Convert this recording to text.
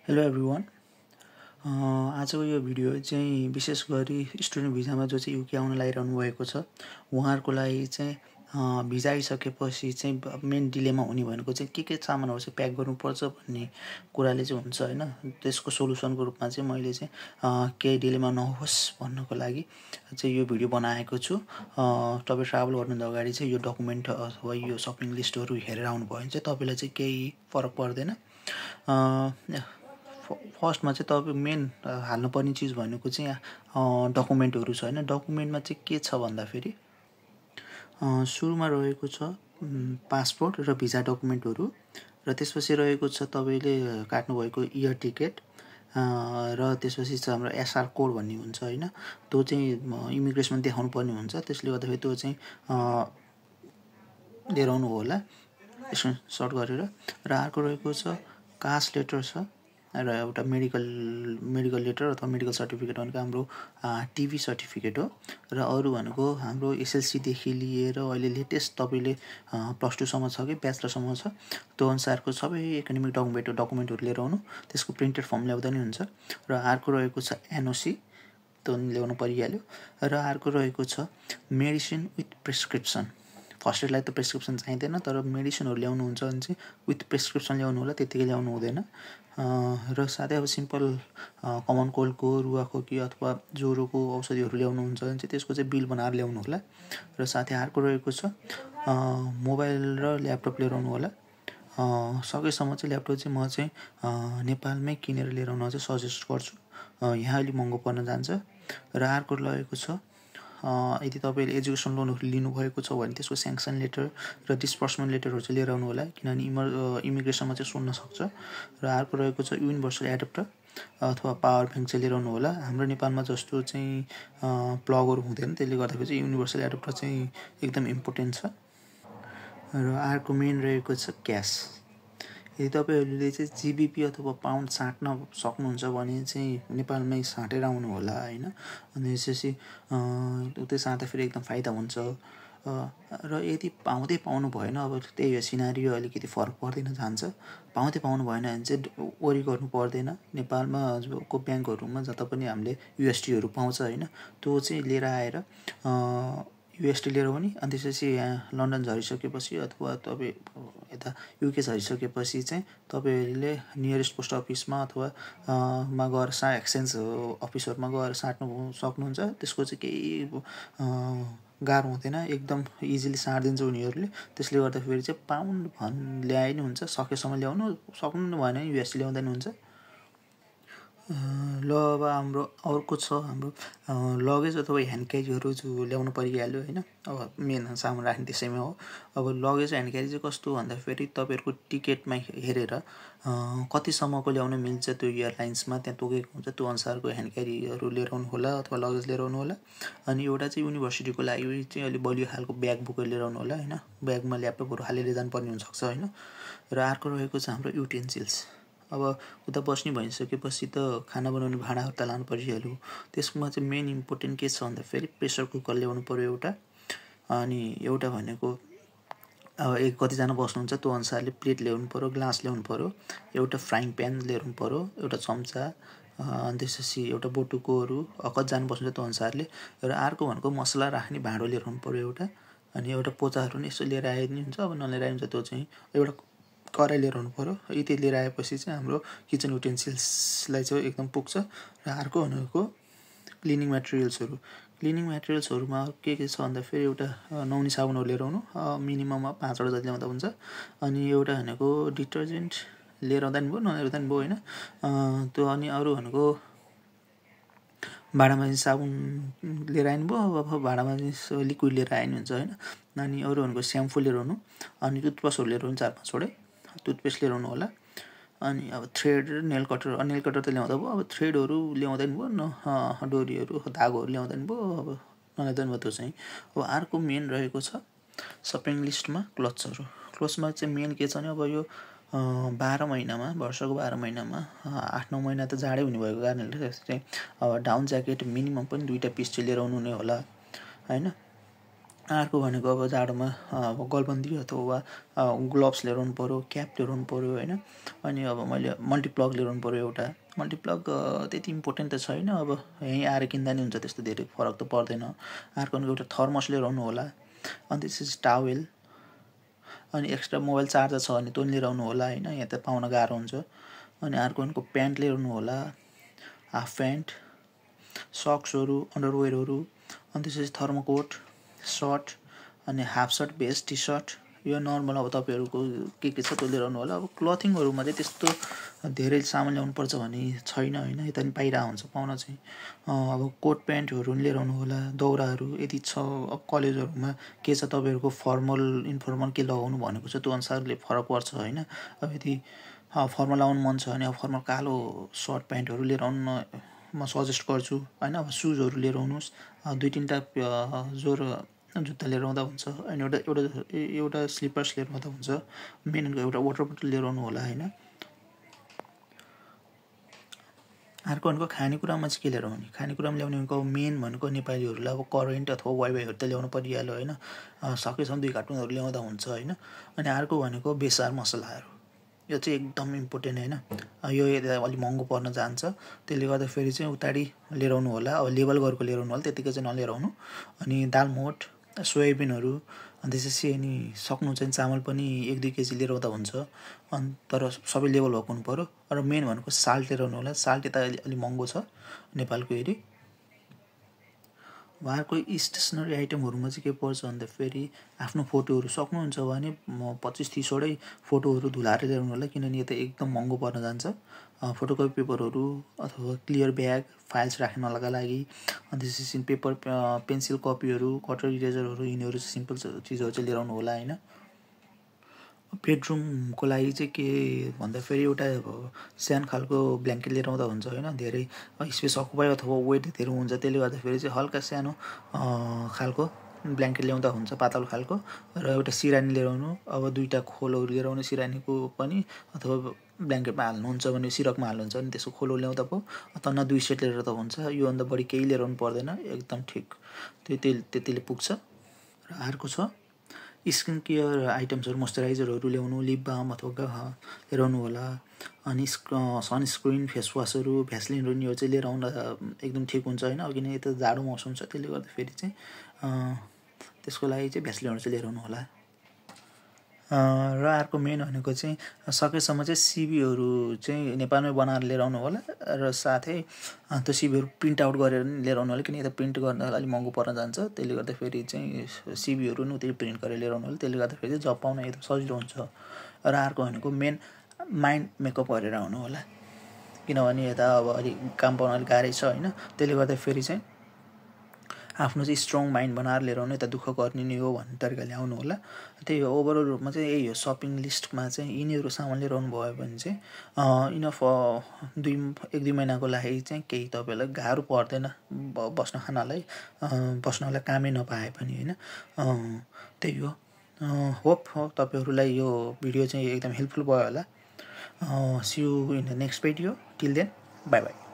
Hello everyone. आजको यो video चाहिँ विशेष गरी स्टुडेन्ट भिजामा जो चाहिँ युके आउन लागिरहनु भएको छ उहाँहरूको लागि चाहिँ भिजा आइसकेपछि चाहिँ मेन डिलेमा हुने भनेको चाहिँ के सामानहरू चाहिँ प्याक गर्नुपर्छ भन्ने कुराले चाहिँ हुन्छ होइन। त्यसको सोल्युसनको रूपमा चाहिँ मैले चाहिँ केही डिलेमा नहोस् भन्नको लागि चाहिँ यो भिडियो बनाएको छु। तपाईँ ट्राभल गर्नुभन्दा अगाडि चाहिँ यो डकुमेन्ट अथवा यो सपिङ लिस्टहरू हेरेर आउनुभयो भने चाहिँ तपाईँलाई चाहिँ केही फरक पर्दैन। फर्स्टमा चाहिँ तपाईँ मेन हाल्नुपर्ने चिज भनेको चाहिँ डकुमेन्टहरू छ होइन। डकुमेन्टमा चाहिँ के छ भन्दाखेरि सुरुमा रहेको छ पासपोर्ट र भिजा डकुमेन्टहरू र त्यसपछि रहेको छ तपाईँले काट्नुभएको एयर टिकट र त्यसपछि चाहिँ हाम्रो एसआर कोड भन्ने हुन्छ होइन। त्यो चाहिँ इमिग्रेसनमा देखाउनु पर्ने हुन्छ। त्यसले गर्दाखेरि त्यो चाहिँ लिएर आउनु होला स्क्रिनसट गरेर। र अर्को रहेको छ कास्ट लेटर छ र एउटा मेडिकल लेटर अथवा मेडिकल सर्टिफिकेट भनेको हाम्रो टिभी सर्टिफिकेट हो। र अरू भनेको हाम्रो एसएलसीदेखि लिएर अहिले लेटेस्ट तपाईँले +2सम्म छ कि ब्याचलरसम्म छ त्यो अनुसारको सबै एकाडेमिक डकुमेन्टहरू लिएर आउनु। त्यसको प्रिन्टेड फर्म ल्याउँदा नि हुन्छ। र अर्को रहेको छ एनओसी, त्यो ल्याउनु परिहाल्यो। र अर्को रहेको छ मेडिसिन विथ प्रेस्क्रिप्सन। फर्स्ट एडलाई त प्रेस्क्रिप्सन चाहिँदैन, तर मेडिसिनहरू ल्याउनुहुन्छ भने चाहिँ विथ प्रेस्क्रिप्सन ल्याउनु होला, त्यत्तिकै ल्याउनु हुँदैन। र साथै अब सिम्पल कमन कोल्डको रुवाखोकी अथवा ज्वरोको औषधिहरू ल्याउनुहुन्छ भने चाहिँ त्यसको चाहिँ बिल बनाएर ल्याउनु होला। र साथै अर्को रहेको छ मोबाइल र ल्यापटप लिएर आउनु होला। सकेसम्म चाहिँ ल्यापटप चाहिँ म चाहिँ नेपालमै किनेर लिएर आउन चाहिँ सजेस्ट गर्छु। यहाँ अलिक महँगो पर्न जान्छ। र अर्को रहेको छ यदि तपाईँले एजुकेसन लोनहरू लिनुभएको छ भने त्यसको स्याङ्सन लेटर र डिस्पर्समेन्ट लेटरहरू चाहिँ लिएर आउनु होला, किनभने इमिग्रेसनमा चाहिँ सोध्न सक्छ। र अर्को रहेको छ युनिभर्सल एडाप्टर अथवा पावर ब्याङ्क चाहिँ लिएर आउनु होला। हाम्रो नेपालमा जस्तो चाहिँ प्लगहरू हुँदैन, त्यसले गर्दाखेरि चाहिँ युनिभर्सल एडाप्टर चाहिँ एकदम इम्पोर्टेन्ट छ। र अर्को मेन रहेको छ क्यास। यदि तपाईँहरूले चाहिँ जिबिपी अथवा पाउन्ड साट्न सक्नुहुन्छ भने चाहिँ नेपालमै साटेर आउनु होला होइन। अनि त्यसपछि उतै साट्दा फेरि एकदम फाइदा हुन्छ। र यदि पाउनु भएन, अब त्यही हो सिनारियो, अलिकति फरक पर्दैन जान्छ। पाउनु भएन भने चाहिँ वरि गर्नु पर्दैन। नेपालमा को ब्याङ्कहरूमा जता पनि हामीले युएसडीहरू पाउँछ होइन, त्यो चाहिँ लिएर आएर युएसडी लिएर आउने। अनि त्यसपछि यहाँ लन्डन झरिसकेपछि अथवा तपाईँ यता युके झरिसकेपछि चाहिँ तपाईँहरूले नियरेस्ट पोस्ट अफिसमा अथवा मा गएर एक्सचेन्ज अफिसहरूमा गएर साट्नु सक्नुहुन्छ। त्यसको चाहिँ केही गाह्रो हुँदैन, एकदम इजिली साटिदिन्छ उनीहरूले। त्यसले गर्दाखेरि चाहिँ पाउन्ड ल्याए नि हुन्छ, सकेसम्म ल्याउनु, सक्नु भएन भने युएसडी ल्याउँदा नि हुन्छ। ल अब हाम्रो अर्को छ हाम्रो लगेज अथवा ह्यान्ड क्यारीहरू जो ल्याउनु परिहाल्यो होइन। अब मेन सामान राख्ने त्यसैमा हो। अब लगेज ह्यान्ड क्यारी चाहिँ कस्तो भन्दाखेरि तपाईँहरूको टिकटमा हेरेर कतिसम्मको ल्याउन मिल्छ त्यो एयरलाइन्समा त्यहाँ तोकेको हुन्छ, त्यो अनुसारको ह्यान्ड क्यारीहरू लिएर आउनु होला अथवा लगेज लिएर आउनु होला। अनि एउटा चाहिँ युनिभर्सिटीको लागि चाहिँ अलिक बलियो खालको ब्याग बोकेर लिएर आउनु होला होइन। ब्यागमा ल्यापटपहरू हालेर जानुपर्ने हुनसक्छ होइन। र अर्को रहेको छ हाम्रो युटेन्सिल्स। अब उता बस्ने भइसकेपछि त खाना बनाउने भाँडाहरू त लानु परिहाल्यो। त्यसमा चाहिँ मेन इम्पोर्टेन्ट के छ भन्दा फेरि प्रेसर कुकर ल्याउनु पऱ्यो एउटा। अनि एउटा भनेको अब कतिजना बस्नुहुन्छ त्यो अनुसारले प्लेट ल्याउनु पऱ्यो, ग्लास ल्याउनु पऱ्यो, एउटा फ्राइङ प्यान ल्याउनु पऱ्यो, एउटा चम्चा, अनि त्यसपछि एउटा बटुकोहरू कतिजना बस्नुहुन्छ त्यो अनुसारले। र अर्को भनेको मसला राख्ने भाँडो लिएर आउनु पऱ्यो एउटा। अनि एउटा पोचाहरू पनि यसो लिएर आए नि हुन्छ, अब नलिएर आए हुन्छ। त्यो चाहिँ एउटा कराई लिएर आउनु पऱ्यो। यति लिएर आएपछि चाहिँ हाम्रो किचन युटेन्सिल्सलाई चाहिँ एकदम पुग्छ। र अर्को भनेको क्लिनिङ मेटेरियल्सहरूमा के छ भन्दा फेरि एउटा नुहाउने साबुनहरू लिएर आउनु, मिनिमम 5वटा जति ल्याउँदा हुन्छ। अनि एउटा भनेको डिटर्जेन्ट लिएर आउँदा नि भयो, नलिएर नि भयो होइन त्यो। अनि अरू भनेको भाँडा माझ्ने साबुन लिएर आए नि भयो, अब भाँडा माझ्ने लिक्विड लिएर आए नि हुन्छ होइन। अनि अरू भनेको स्याम्पू लिएर आउनु। अनि टुथब्रसहरू लिएर आउनु 4-5वटै, टुथपेस्ट लिएर आउनु होला। अनि अब थ्रेड र नेल कटर त ल्याउँदा भयो। अब थ्रेडहरू ल्याउँदा नि भयो, डोरीहरू धागोहरू ल्याउँदा नि भयो, अब नल्याउँदा नि भयो त्यो चाहिँ। अब अर्को मेन रहेको छ सपिङ लिस्टमा क्लोथ्समा चाहिँ मेन के छ भने अब यो 12 महिनामा, वर्षको 12 महिनामा 8-9 महिना त जाडै हुने भएको कारणले चाहिँ अब डाउन ज्याकेट मिनिमम पनि 2टा पिस चाहिँ लिएर आउनु नै होला होइन। अर्को भनेको अब जाडोमा अब गलबन्दी अथवा ग्लोभ्स लिएर आउनु पऱ्यो, क्याप लिएर आउनु पऱ्यो होइन। अनि अब मैले मल्टिप्लग लिएर आउनु पऱ्यो एउटा। मल्टिप्लग त्यति इम्पोर्टेन्ट त छैन, अब यहीँ आएर किन्दा नि हुन्छ, त्यस्तो धेरै फरक त पर्दैन। अर्को भनेको एउटा थर्मस लिएर आउनु होला। अनि त्यसपछि टावेल, अनि एक्स्ट्रा मोबाइल चार्जर छ भने त्यो लिएर आउनु होला होइन, यहाँ त पाउन गाह्रो हुन्छ। अनि अर्को भनेको प्यान्ट लिएर आउनु होला, हाफ प्यान्ट, सक्सहरू, अन्डरवेयरहरू। अनि त्यसपछि थर्मोकोट, सर्ट, अनि half shirt, vest, T shirt, यो नर्मल अब तपाईँहरूको के छ त्यो लिएर आउनु होला। अब क्लथिङहरूमा चाहिँ त्यस्तो धेरै सामान ल्याउनु पर्छ भने छैन होइन, यता पनि पाइरहेको हुन्छ पाउन चाहिँ। अब कोट प्यान्टहरू लिएर आउनु होला, दौराहरू यदि छ। अब कलेजहरूमा के छ तपाईँहरूको फर्मल इन्फर्मल के लगाउनु भनेको छ त्यो अनुसारले फरक पर्छ होइन। अब यदि फर्मल लगाउनु मन छ भने अब फर्मल कालो सर्ट प्यान्टहरू लिएर आउनु म सजेस्ट गर्छु होइन। अब सुजहरू लिएर आउनुहोस्, 2-3टा जोर जुत्ता लिएर आउँदा हुन्छ, अनि एउटा स्लिपर्स लिएर आउँदा हुन्छ। मेन एउटा वाटर बोतल लिएर आउनु होला होइन। अर्को भनेको खानेकुरामा चाहिँ के लिएर आउने, खानेकुरामा ल्याउने भनेको मेन भनेको नेपालीहरूलाई अब करेन्ट अथवा वाइवाईहरू त ल्याउनु परिहाल्यो होइन, सकेसम्म 2 कार्टुनहरू ल्याउँदा हुन्छ होइन। अनि अर्को भनेको बेसार मसलाहरू, यो चाहिँ एकदम इम्पोर्टेन्ट होइन। यो अलिक महँगो पर्न जान्छ, त्यसले गर्दाखेरि चाहिँ उताडि लिएर आउनु होला। अब लेबल गरेको लिएर आउनु होला, त्यतिकै चाहिँ नलिएर आउनु। अनि दालमोठ, सोयाबिनहरू, अनि त्यसपछि अनि सक्नुहुन्छ भने चामल पनि 1-2 केजी लिएर आउँदा हुन्छ। अनि तर सबै लेबल भएको हुनु पऱ्यो। र मेन भनेको साल्ट लिएर आउनु होला, साल्ट यता अलिक महँगो छ नेपालको हेरी। उहाँहरूको स्टेसनरी आइटमहरूमा चाहिँ के पर्छ भन्दाखेरि आफ्नो फोटोहरू सक्नुहुन्छ भने 25-30वटै फोटोहरू धुलाएर ल्याउनु होला, किनभने यो त एकदम महँगो पर्न जान्छ। फोटोकपी पेपरहरू अथवा क्लियर ब्याग, फाइल्स राख्नका लागि। अनि त्यसपछि पेपर पेन्सिल कपीहरू, कटर इरेजरहरू, यिनीहरू चाहिँ सिम्पल चिजहरू चाहिँ लिएर आउनु होला होइन। बेडरुमको लागि चाहिँ के भन्दाखेरि एउटा सानो खालको ब्ल्याङ्केट लिएर आउँदा हुन्छ होइन। धेरै स्पेस अकुपाई अथवा वेट धेरै हुन्छ, त्यसले गर्दाखेरि चाहिँ हल्का सानो खालको ब्ल्याङ्केट ल्याउँदा हुन्छ, पातलो खालको। र एउटा सिरानी लिएर आउनु, अब 2टा खोलहरू लिएर आउनु सिरानीको पनि, अथवा ब्ल्याङ्केटमा हाल्नुहुन्छ भने सिरकमा हाल्नुहुन्छ भने त्यसको खोलो ल्याउँदा भयो। तन्न 2 सेट लिएर त हुन्छ, योभन्दा बढी केही लिएर आउनु पर्दैन, एकदम ठिक त्यतिले पुग्छ। र अर्को छ स्किन केयर आइटम्सहरू, मोइस्चराइजरहरू ल्याउनु, लिप बाम अथवा लिएर आउनु होला। अनि सनस्क्रिन, फेसवासहरू, भ्यासलिनहरू यो चाहिँ लिएर आउन एकदम ठिक हुन्छ होइन। अब किन यता जाडो मौसम छ, त्यसले गर्दाखेरि चाहिँ त्यसको लागि चाहिँ भ्यासलिनहरू चाहिँ लिएर आउनु होला। र अर्को मेन भनेको चाहिँ सकेसम्म चाहिँ सिबीहरू चाहिँ नेपालमै बनाएर लिएर आउनु होला। र साथै त्यो सिबीहरू प्रिन्ट आउट गरेर लिएर आउनु होला, किन यता प्रिन्ट गर्न अलिक महँगो पर्न जान्छ। त्यसले गर्दाखेरि चाहिँ सिबीहरू पनि उतै प्रिन्ट गरेर लिएर आउनु होला, त्यसले गर्दाखेरि चाहिँ जब पाउन एकदम सजिलो हुन्छ। र अर्को भनेको मेन माइन्ड मेकअप गरेर आउनु होला, किनभने यता अब अलिक काम पाउन अलिक गाह्रै छ होइन। त्यसले गर्दाखेरि चाहिँ आफ्नो चाहिँ स्ट्रङ माइन्ड बनाएर लिएर आउनु, यता दुःख गर्ने नै हो भन्ने तरिकाले आउनु होला। त्यही हो, ओभरअल रूपमा चाहिँ यही हो। सपिङ लिस्टमा चाहिँ यिनीहरू सामान लिएर आउनु भयो भने चाहिँ इनफ 1-2 महिनाको लागि चाहिँ केही तपाईँलाई गाह्रो पर्दैन बस्न खानालाई, बस्नलाई कामै नपाए पनि होइन। त्यही हो। होप तपाईँहरूलाई यो भिडियो चाहिँ एकदम हेल्पफुल भयो होला। See you in the next video. Till then bye by.